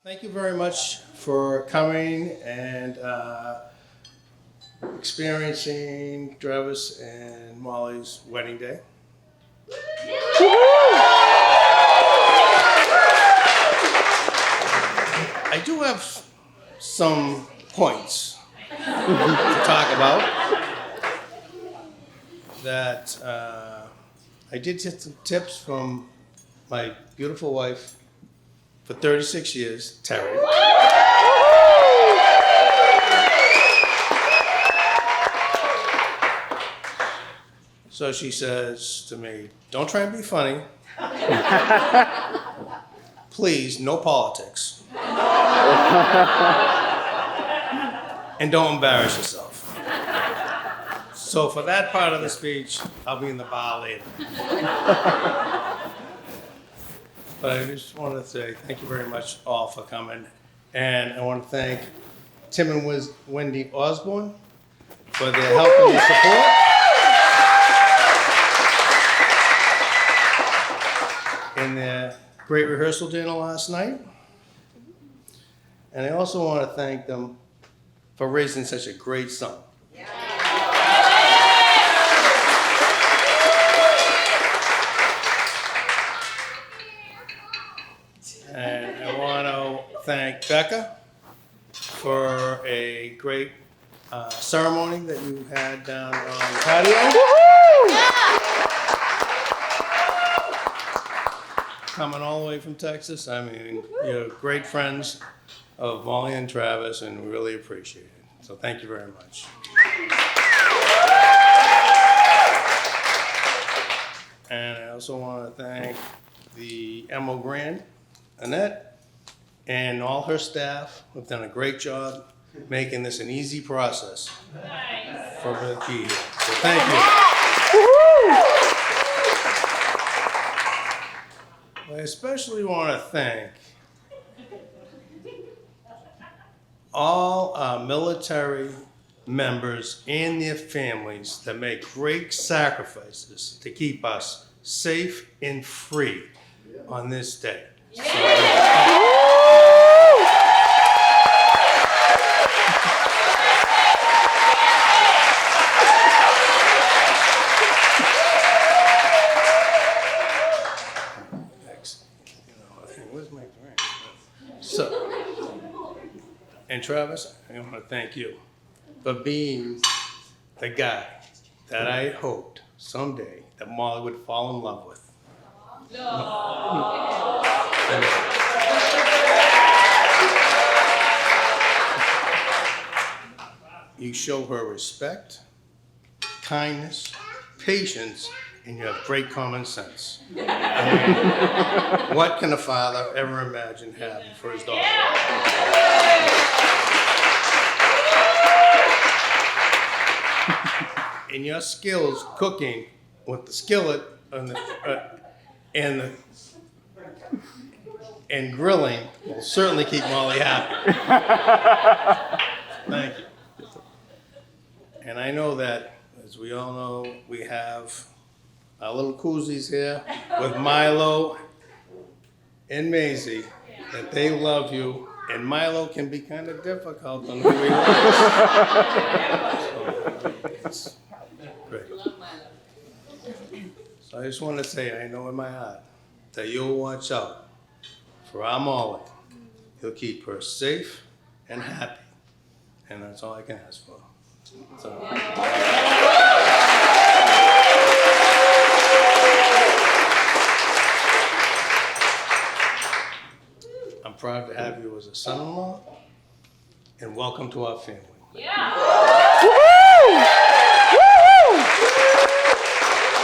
Thank you very much for coming and experiencing Travis and Molly's wedding day. I do have some points to talk about that I did get some tips from my beautiful wife for 36 years, Terry. So she says to me, don't try and be funny. Please, no politics. And don't embarrass yourself. So for that part of the speech, I'll be in the bar later. But I just want to say thank you very much all for coming. And I want to thank Tim and Wendy Osborne for their help and their support. And their great rehearsal dinner last night. And I also want to thank them for raising such a great son. And I want to thank Becca for a great ceremony that you had down on the patio. Coming all the way from Texas. I mean, you're great friends of Molly and Travis, and we really appreciate it. So thank you very much. And I also want to thank the MO Grande, Annette, and all her staff who've done a great job making this an easy process for her to be here. So thank you. I especially want to thank all our military members and their families that make great sacrifices to keep us safe and free on this day. And Travis, I want to thank you for being the guy that I hoped someday that Molly would fall in love with. You show her respect, kindness, patience, and you have great common sense. I mean, what can a father ever imagine having for his daughter? And your skills cooking with the skillet and grilling will certainly keep Molly happy. Thank you. And I know that, as we all know, we have our little koozies here with Milo and Maisie, that they love you, and Milo can be kind of difficult on who he likes. So it's great. So I just want to say, I know in my heart that you'll watch out for our Molly. You'll keep her safe and happy, and that's all I can ask for. So. I'm proud to have you as a son-in-law, and welcome to our family. Yeah. Woo-hoo!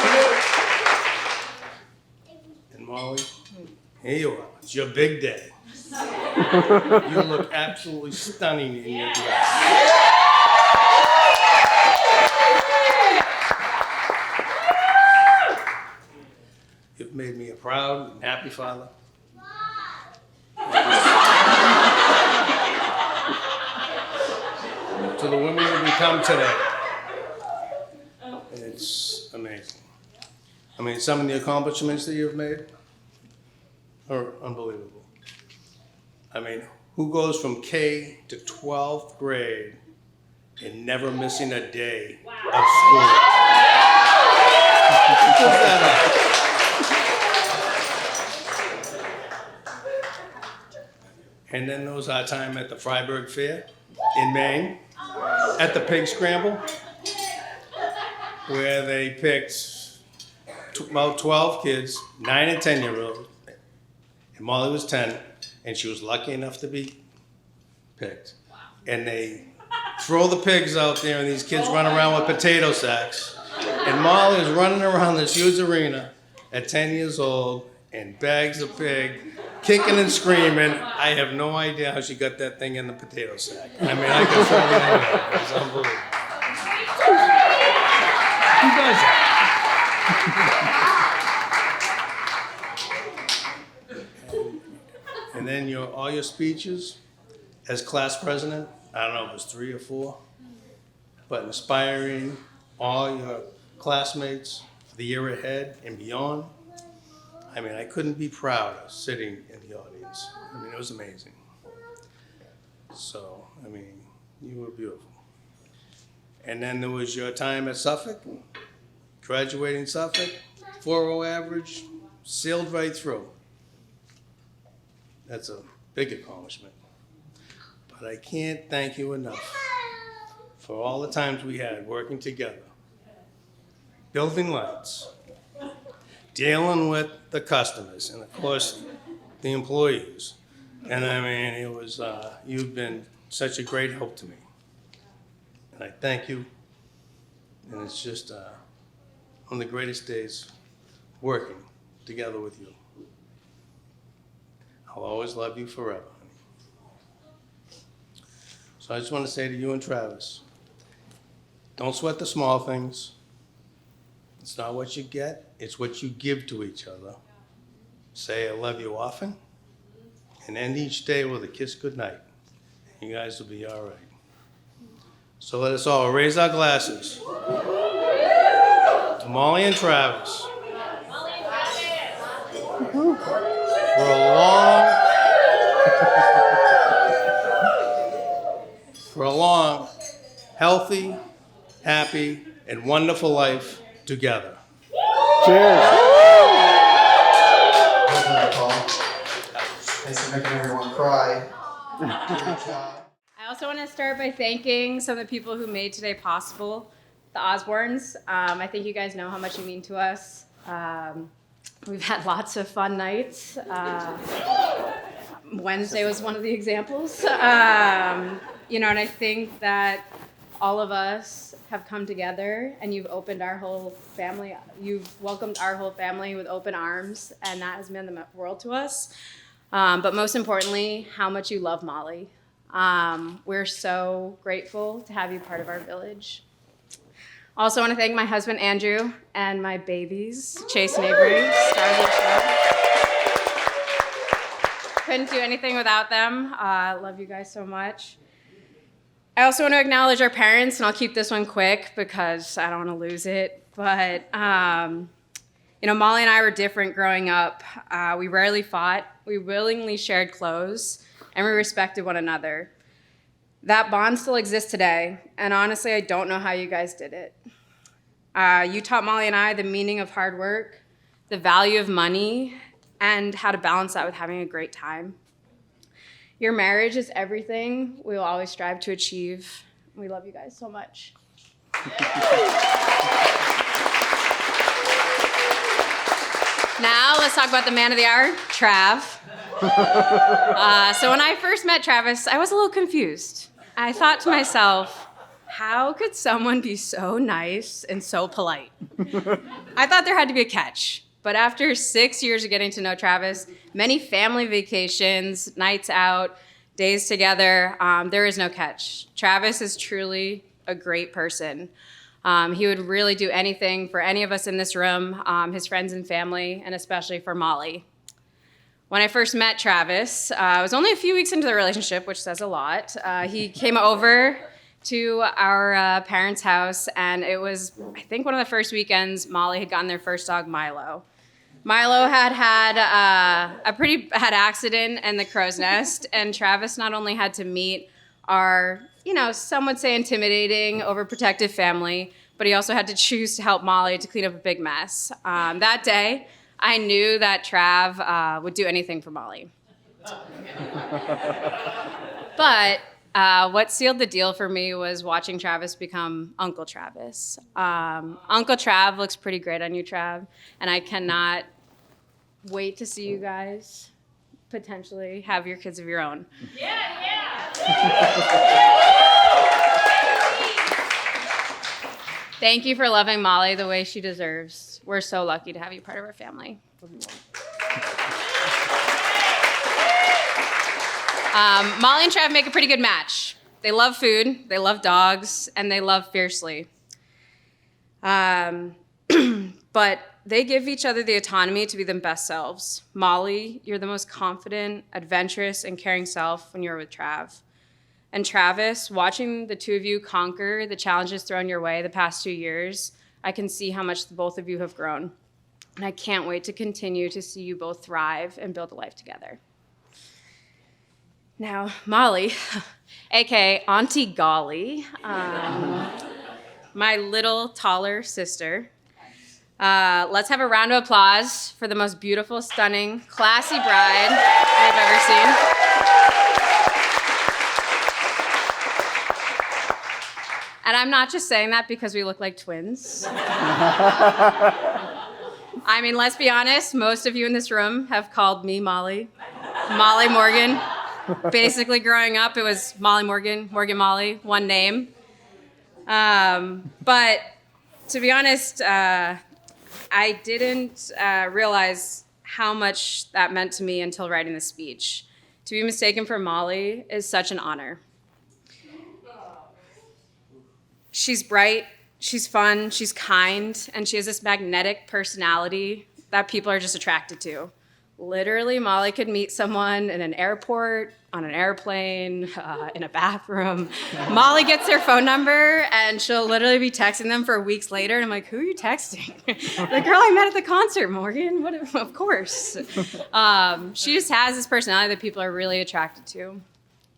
Woo-hoo! And Molly, here you are. It's your big day. You look absolutely stunning in your dress. You've made me a proud and happy father. To the women you become today. It's amazing. I mean, some of the accomplishments that you've made are unbelievable. I mean, who goes from K to 12th grade and never missing a day of school? Who pulls that up? And then there was our time at the Freiburg Fair in Maine, at the Pig Scramble, where they picked about 12 kids, 9 and 10-year-olds, and Molly was 10, and she was lucky enough to be picked. And they throw the pigs out there, and these kids run around with potato sacks. And Molly is running around this huge arena at 10 years old, and bags of pig, kicking and screaming. I have no idea how she got that thing in the potato sack. I mean, I can certainly know that. It's unbelievable. Who does that? And then all your speeches as class president, I don't know if it was 3 or 4, but inspiring all your classmates for the year ahead and beyond. I mean, I couldn't be prouder sitting in the audience. I mean, it was amazing. So, I mean, you were beautiful. And then there was your time at Suffolk, graduating Suffolk, 4.0 average, sailed right through. That's a big accomplishment. But I can't thank you enough for all the times we had working together, building lights, dealing with the customers, and of course, the employees. And I mean, it was, you've been such a great help to me. And I thank you. And it's just one of the greatest days working together with you. I'll always love you forever, honey. So I just want to say to you and Travis, don't sweat the small things. It's not what you get, it's what you give to each other. Say I love you often, and end each day with a kiss goodnight. You guys will be all right. So let us all raise our glasses to Molly and Travis. For a long, healthy, happy, and wonderful life together. Cheers. Thanks for making everyone cry. I also want to start by thanking some of the people who made today possible. The Osbornes. I think you guys know how much you mean to us. We've had lots of fun nights. Wednesday was one of the examples. And I think that all of us have come together and you've opened our whole family. You've welcomed our whole family with open arms, and that has meant the world to us. But most importantly, how much you love Molly. We're so grateful to have you part of our village. Also want to thank my husband, Andrew, and my babies, Chase and Avery, stars of the show. Couldn't do anything without them. Love you guys so much. I also want to acknowledge our parents, and I'll keep this one quick because I don't want to lose it. But, Molly and I were different growing up. We rarely fought. We willingly shared clothes, and we respected one another. That bond still exists today, and honestly, I don't know how you guys did it. You taught Molly and I the meaning of hard work, the value of money, and how to balance that with having a great time. Your marriage is everything we will always strive to achieve. We love you guys so much. Now let's talk about the man of the hour, Trav. So when I first met Travis, I was a little confused. I thought to myself, how could someone be so nice and so polite? I thought there had to be a catch. But after 6 years of getting to know Travis, many family vacations, nights out, days together, there is no catch. Travis is truly a great person. He would really do anything for any of us in this room, his friends and family, and especially for Molly. When I first met Travis, I was only a few weeks into the relationship, which says a lot. He came over to our parents' house, and it was, I think, one of the first weekends Molly had gotten their first dog, Milo. Milo had a pretty bad accident in the crow's nest, and Travis not only had to meet our, some would say intimidating, overprotective family, but he also had to choose to help Molly to clean up a big mess. That day, I knew that Trav would do anything for Molly. But what sealed the deal for me was watching Travis become Uncle Travis. Uncle Trav looks pretty great on you, Trav, and I cannot wait to see you guys potentially have your kids of your own. Thank you for loving Molly the way she deserves. We're so lucky to have you part of our family. Molly and Trav make a pretty good match. They love food, they love dogs, and they love fiercely. But they give each other the autonomy to be their best selves. Molly, you're the most confident, adventurous, and caring self when you're with Trav. And Travis, watching the two of you conquer the challenges thrown your way the past 2 years, I can see how much the both of you have grown. And I can't wait to continue to see you both thrive and build a life together. Now, Molly, aka Auntie Golly, my little taller sister. Let's have a round of applause for the most beautiful, stunning, classy bride I've ever seen. And I'm not just saying that because we look like twins. I mean, let's be honest, most of you in this room have called me Molly. Molly Morgan. Basically, growing up, it was Molly Morgan, Morgan Molly, one name. But to be honest, I didn't realize how much that meant to me until writing the speech. To be mistaken for Molly is such an honor. She's bright, she's fun, she's kind, and she has this magnetic personality that people are just attracted to. Literally, Molly could meet someone in an airport, on an airplane, in a bathroom. Molly gets their phone number, and she'll literally be texting them for weeks later, and I'm like, who are you texting? The girl I met at the concert, Morgan. What? Of course. She just has this personality that people are really attracted to.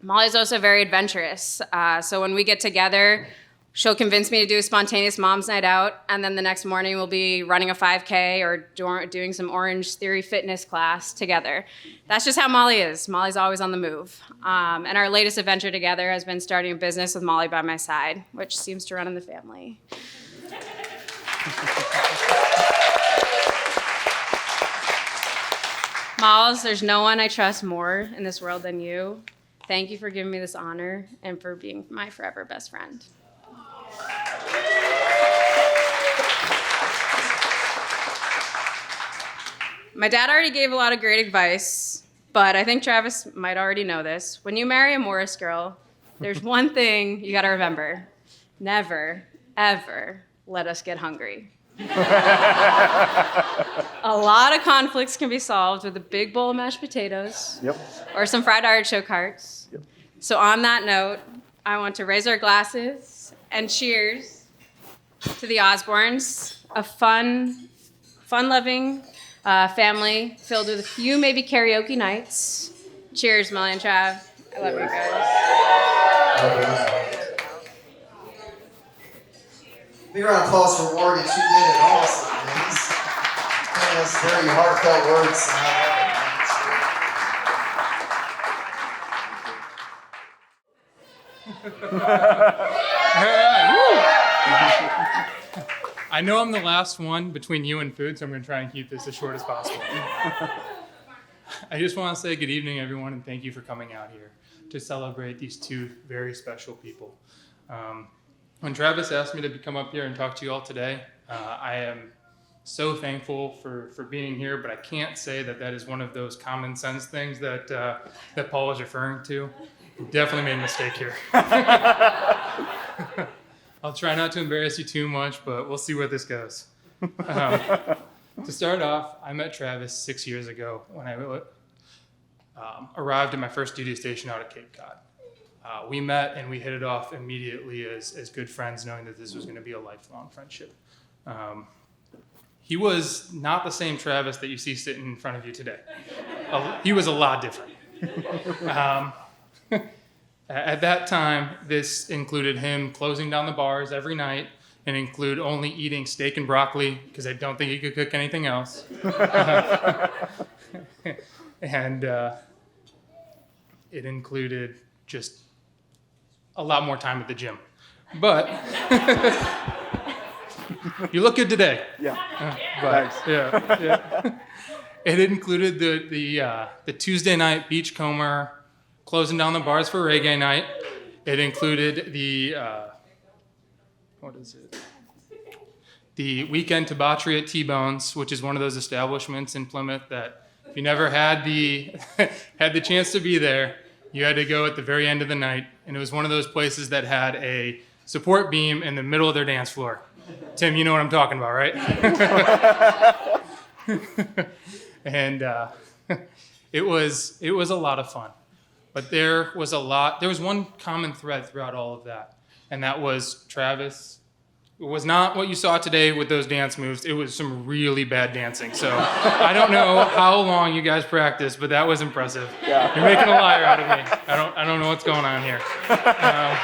Molly's also very adventurous. So when we get together, she'll convince me to do a spontaneous mom's night out, and then the next morning we'll be running a 5K or doing some Orange Theory fitness class together. That's just how Molly is. Molly's always on the move. And our latest adventure together has been starting a business with Molly by my side, which seems to run in the family. Molls, there's no one I trust more in this world than you. Thank you for giving me this honor and for being my forever best friend. My dad already gave a lot of great advice, but I think Travis might already know this. When you marry a Morris girl, there's one thing you gotta remember. Never, ever let us get hungry. A lot of conflicts can be solved with a big bowl of mashed potatoes. Yep. Or some fried artichoke hearts. Yep. So on that note, I want to raise our glasses and cheers to the Osborns, a fun-loving family filled with a few maybe karaoke nights. Cheers, Molly and Trav. I love you guys. Big round of applause for Morgan. She did it awesome. That's very heartfelt words. And I I know I'm the last one between you and food, so I'm going to try and keep this as short as possible. I just want to say good evening, everyone, and thank you for coming out here to celebrate these two very special people. When Travis asked me to come up here and talk to you all today, I am so thankful for being here, but I can't say that is one of those common sense things that Paul was referring to. Definitely made a mistake here. I'll try not to embarrass you too much, but we'll see where this goes. To start off, I met Travis 6 years ago when I arrived at my first duty station out at Cape Cod. We met and we hit it off immediately as good friends, knowing that this was going to be a lifelong friendship. he was not the same Travis that you see sitting in front of you today. He was a lot different. At that time, this included him closing down the bars every night and include only eating steak and broccoli because I don't think he could cook anything else. And it included just a lot more time at the gym. But you look good today. Yeah. But, Thanks. yeah. It included the Tuesday night beachcomber, closing down the bars for reggae night. It included the the weekend debauchery at T-Bones, which is one of those establishments in Plymouth that if you never had the had the chance to be there, you had to go at the very end of the night. And it was one of those places that had a support beam in the middle of their dance floor. Tim, you know what I'm talking about, right? And it was a lot of fun. But there was one common thread throughout all of that, and that was Travis. It was not what you saw today with those dance moves. It was some really bad dancing. So I don't know how long you guys practiced, but that was impressive. Yeah. You're making a liar out of me. I don't know what's going on here. Yeah.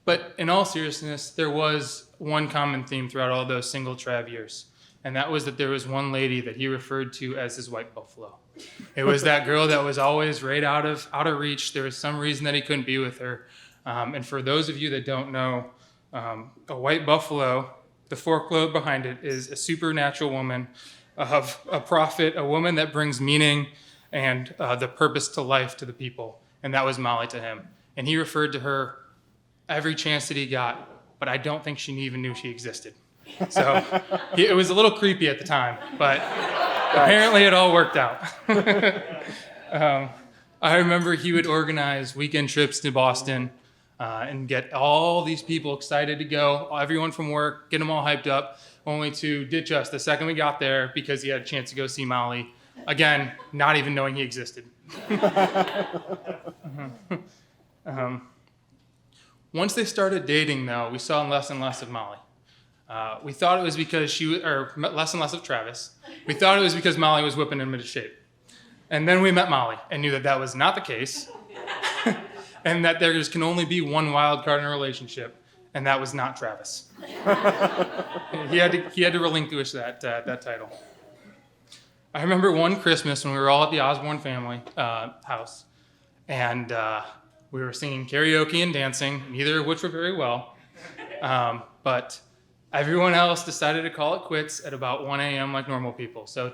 But in all seriousness, there was one common theme throughout all those single Trav years. And that was that there was one lady that he referred to as his white buffalo. It was that girl that was always right out of reach. There was some reason that he couldn't be with her. And for those of you that don't know, a white buffalo, the folklore behind it is a supernatural woman of a prophet, a woman that brings meaning and the purpose to life to the people. And that was Molly to him. And he referred to her every chance that he got, but I don't think she even knew she existed. So it was a little creepy at the time, but apparently it all worked out. I remember he would organize weekend trips to Boston and get all these people excited to go, everyone from work, get them all hyped up, only to ditch us the second we got there because he had a chance to go see Molly. Again, not even knowing he existed. Once they started dating, though, we saw less and less of Molly. We thought it was because less and less of Travis. We thought it was because Molly was whipping him into shape. And then we met Molly and knew that that was not the case, and that there just can only be one wild card in a relationship, and that was not Travis. He had to relinquish that title. I remember one Christmas when we were all at the Osborne family house, and we were singing karaoke and dancing, neither of which were very well, but everyone else decided to call it quits at about 1 a.m. like normal people. So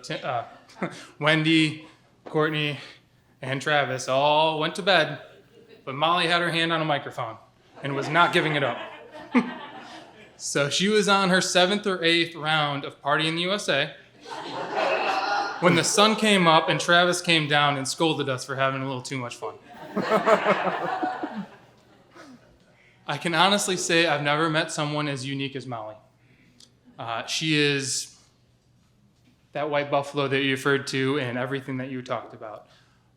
Wendy, Courtney, and Travis all went to bed, but Molly had her hand on a microphone and was not giving it up. So she was on her 7th or 8th round of Party in the USA when the sun came up and Travis came down and scolded us for having a little too much fun. I can honestly say I've never met someone as unique as Molly. She is that white buffalo that you referred to and everything that you talked about.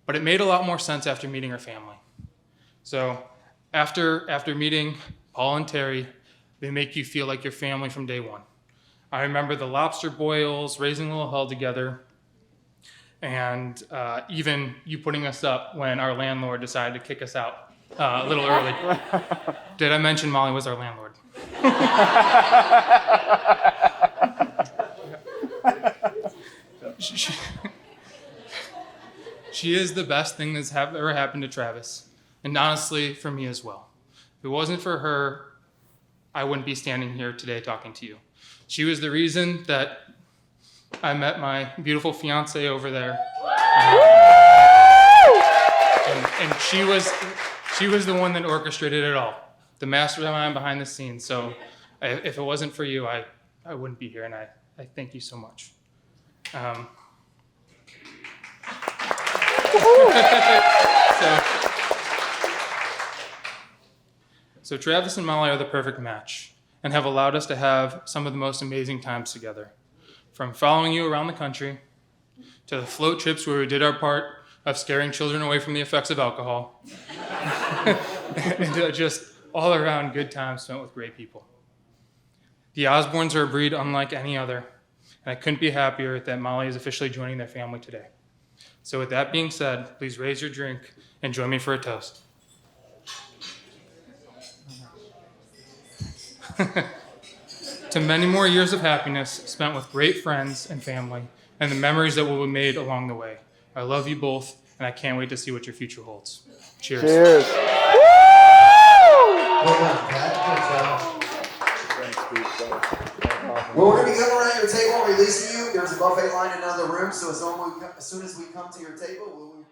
But it made a lot more sense after meeting her family. So after meeting Paul and Terry, they make you feel like your family from day one. I remember the lobster boils, raising a little hell together, and even you putting us up when our landlord decided to kick us out a little early. Did I mention Molly was our landlord? She is the best thing that's ever happened to Travis, and honestly, for me as well. If it wasn't for her, I wouldn't be standing here today talking to you. She was the reason that I met my beautiful fiance over there, and she was the one that orchestrated it all, the mastermind behind the scenes. So if it wasn't for you, I wouldn't be here, and I thank you so much. So Travis and Molly are the perfect match and have allowed us to have some of the most amazing times together. From following you around the country to the float trips where we did our part of scaring children away from the effects of alcohol and just all around good times spent with great people. The Osborns are a breed unlike any other, and I couldn't be happier that Molly is officially joining their family today. So with that being said, please raise your drink and join me for a toast. To many more years of happiness spent with great friends and family, and the memories that will be made along the way. I love you both, and I can't wait to see what your future holds. Cheers. Cheers. Well done, Pat. Good job. Well, we're going to be coming around your table and releasing you. There's a buffet line in another room, so as soon as we come to your table, we'll